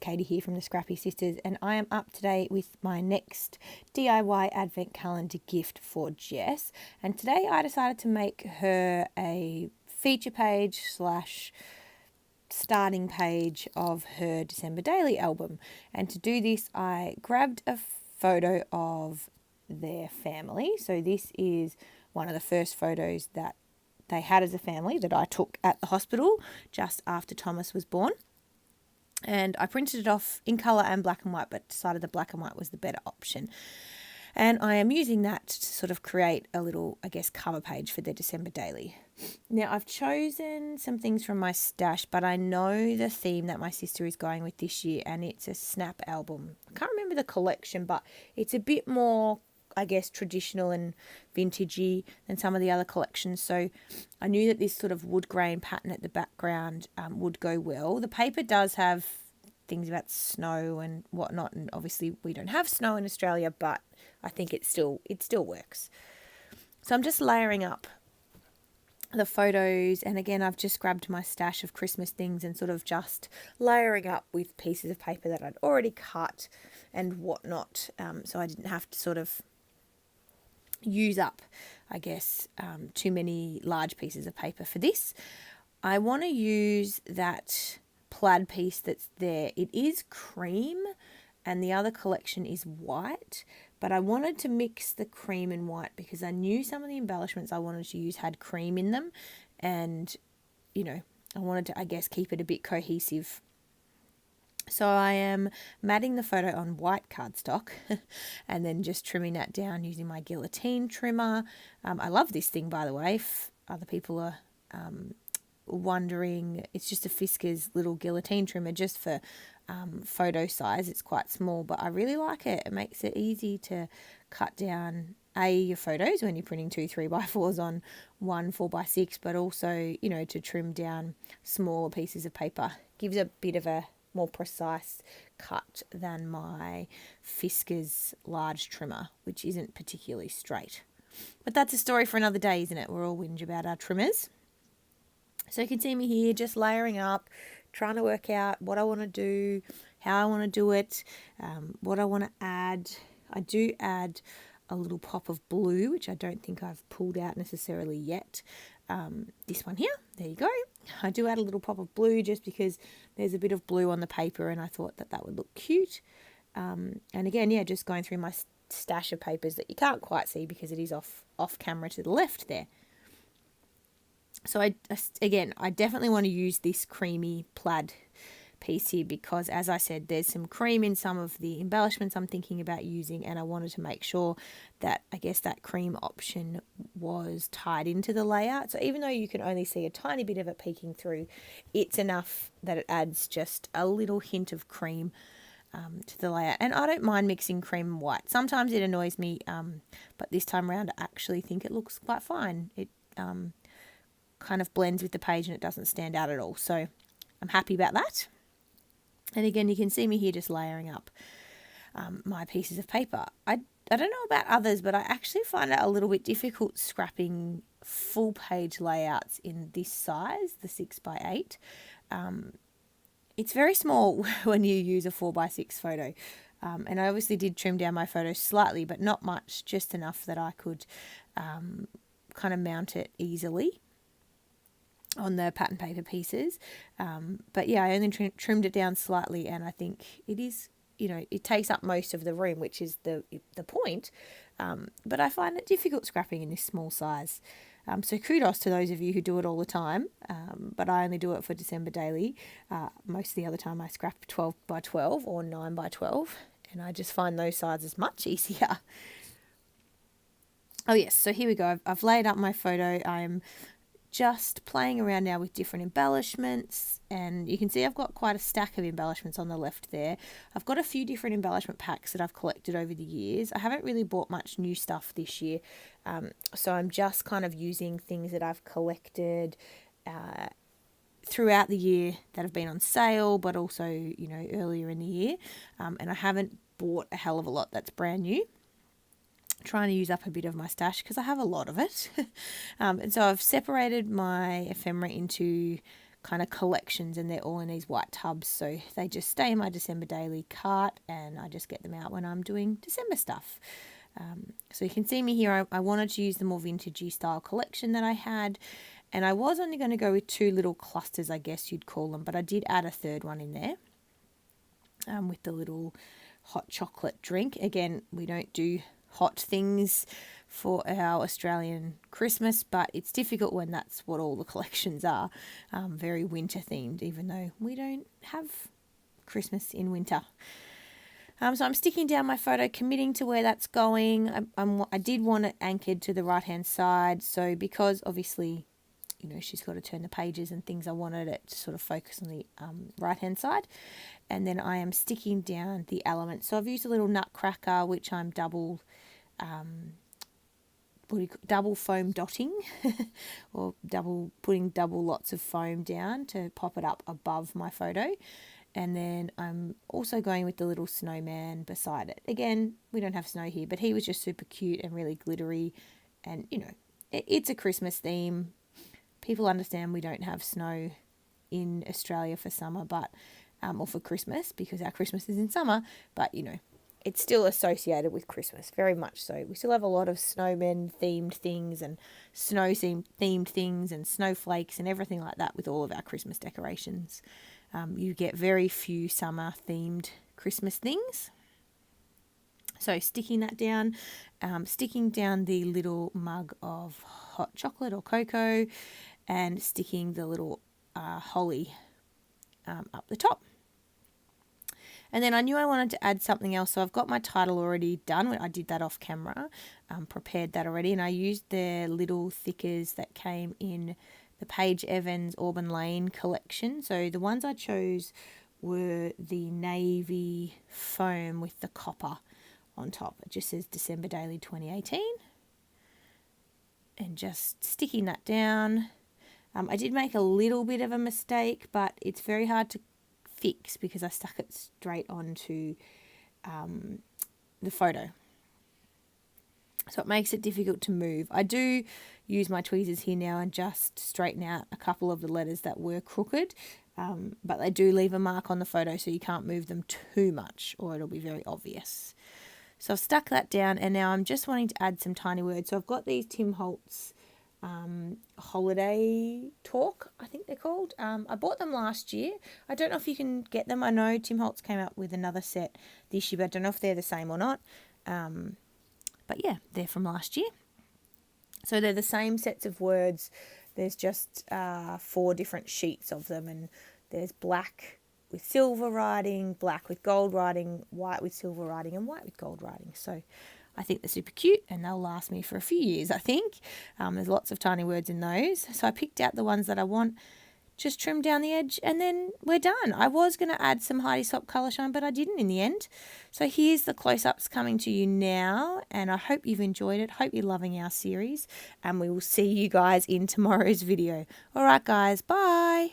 Katie here from the Scrappy Sisters, and I am up today with my next DIY advent calendar gift for Jess. And today I decided to make her a feature page slash starting page of her December Daily album. And to do this, I grabbed a photo of their family. So this is one of the first photos that they had as a family that I took at the hospital just after Thomas was born. And I printed it off in colour and black and white, but decided the black and white was the better option. And I am using that to sort of create a little, cover page for the December Daily. Now, I've chosen some things from my stash, but I know the theme that my sister is going with this year, and it's a snap album. I can't remember the collection, but it's a bit more traditional and vintagey than some of the other collections. So I knew that this sort of wood grain pattern at the background would go well. The paper does have things about snow and whatnot, and obviously we don't have snow in Australia, but I think it still works. So I'm just layering up the photos, and again I've just grabbed my stash of Christmas things and sort of just layering up with pieces of paper that I'd already cut and whatnot, so I didn't have to sort of use up too many large pieces of paper for this. I want to use that plaid piece that's there. It is cream and the other collection is white, but I wanted to mix the cream and white because I knew some of the embellishments I wanted to use had cream in them, and I wanted to keep it a bit cohesive. So I am matting the photo on white cardstock and then just trimming that down using my guillotine trimmer. I love this thing, by the way, if other people are wondering. It's just a Fiskars little guillotine trimmer just for photo size. It's quite small, but I really like it. It makes it easy to cut down your photos when you're printing 2 3x4s on one 4x6, but also to trim down smaller pieces of paper. Gives a bit of a more precise cut than my Fiskars large trimmer, which isn't particularly straight. But that's a story for another day, isn't it? We're all whinge about our trimmers. So you can see me here just layering up, trying to work out what I want to do, how I want to do it, what I want to add. I do add a little pop of blue, which I don't think I've pulled out necessarily yet. This one here, there you go. I do add a little pop of blue just because there's a bit of blue on the paper and I thought that would look cute. And again, just going through my stash of papers that you can't quite see because it is off camera to the left there. So I definitely want to use this creamy plaid piece here because, as I said, there's some cream in some of the embellishments I'm thinking about using, and I wanted to make sure that that cream option was tied into the layout. So even though you can only see a tiny bit of it peeking through, it's enough that it adds just a little hint of cream to the layout. And I don't mind mixing cream and white. Sometimes it annoys me, but this time around I actually think it looks quite fine. It kind of blends with the page and it doesn't stand out at all. So I'm happy about that. And again, you can see me here just layering up my pieces of paper. I don't know about others, but I actually find it a little bit difficult scrapping full page layouts in this size, the 6x8. It's very small when you use a 4x6 photo. And I obviously did trim down my photo slightly, but not much, just enough that I could kind of mount it easily on the pattern paper pieces. But I only trimmed it down slightly, and I think it is, it takes up most of the room, which is the point. But I find it difficult scrapping in this small size. So kudos to those of you who do it all the time. But I only do it for December Daily. Most of the other time I scrap 12x12 or 9x12, and I just find those sizes much easier. Oh yes, so here we go. I've laid up my photo. I'm just playing around now with different embellishments, and you can see I've got quite a stack of embellishments on the left there. I've got a few different embellishment packs that I've collected over the years. I haven't really bought much new stuff this year, so I'm just kind of using things that I've collected throughout the year that have been on sale, but also earlier in the year, and I haven't bought a hell of a lot that's brand new. Trying to use up a bit of my stash because I have a lot of it. And so I've separated my ephemera into kind of collections, and they're all in these white tubs, so they just stay in my December daily cart, and I just get them out when I'm doing December stuff. So you can see me here. I wanted to use the more vintagey style collection that I had, and I was only going to go with 2 little clusters, I guess you'd call them, but I did add a third one in there with the little hot chocolate drink. Again, we don't do hot things for our Australian Christmas, but it's difficult when that's what all the collections are, very winter themed, even though we don't have Christmas in winter. So I'm sticking down my photo, committing to where that's going. I did want it anchored to the right-hand side, so because obviously, you know, she's got to turn the pages and things, I wanted it to sort of focus on the right-hand side. And then I am sticking down the elements. So I've used a little nutcracker, which I'm double foam dotting or putting double lots of foam down to pop it up above my photo. And then I'm also going with the little snowman beside it. Again, we don't have snow here, but he was just super cute and really glittery. And, you know, it's a Christmas theme. People understand we don't have snow in Australia for summer, but or for Christmas, because our Christmas is in summer. But, you know, it's still associated with Christmas, very much so. We still have a lot of snowmen-themed things and snow-themed things and snowflakes and everything like that with all of our Christmas decorations. You get very few summer-themed Christmas things. So sticking that down, sticking down the little mug of hot chocolate or cocoa, and sticking the little holly up the top. And then I knew I wanted to add something else, so I've got my title already done. I did that off camera, prepared that already, and I used the little thickers that came in the Paige Evans Auburn Lane collection. So the ones I chose were the navy foam with the copper on top. It just says December Daily 2018. And just sticking that down. I did make a little bit of a mistake, but it's very hard to fix because I stuck it straight onto the photo. So it makes it difficult to move. I do use my tweezers here now and just straighten out a couple of the letters that were crooked, but they do leave a mark on the photo, so you can't move them too much or it'll be very obvious. So I've stuck that down, and now I'm just wanting to add some tiny words. So I've got these Tim Holtz holiday talk, I think they're called. I bought them last year. I don't know if you can get them. I know Tim Holtz came out with another set this year, but I don't know if they're the same or not. But yeah, they're from last year. So they're the same sets of words. There's just 4 different sheets of them, and there's black with silver writing, black with gold writing, white with silver writing, and white with gold writing. So I think they're super cute, and they'll last me for a few years, I think. There's lots of tiny words in those. So I picked out the ones that I want, just trimmed down the edge, and then we're done. I was going to add some Heidi Swapp colour shine, but I didn't in the end. So here's the close-ups coming to you now, and I hope you've enjoyed it. Hope you're loving our series, and we will see you guys in tomorrow's video. All right, guys, bye.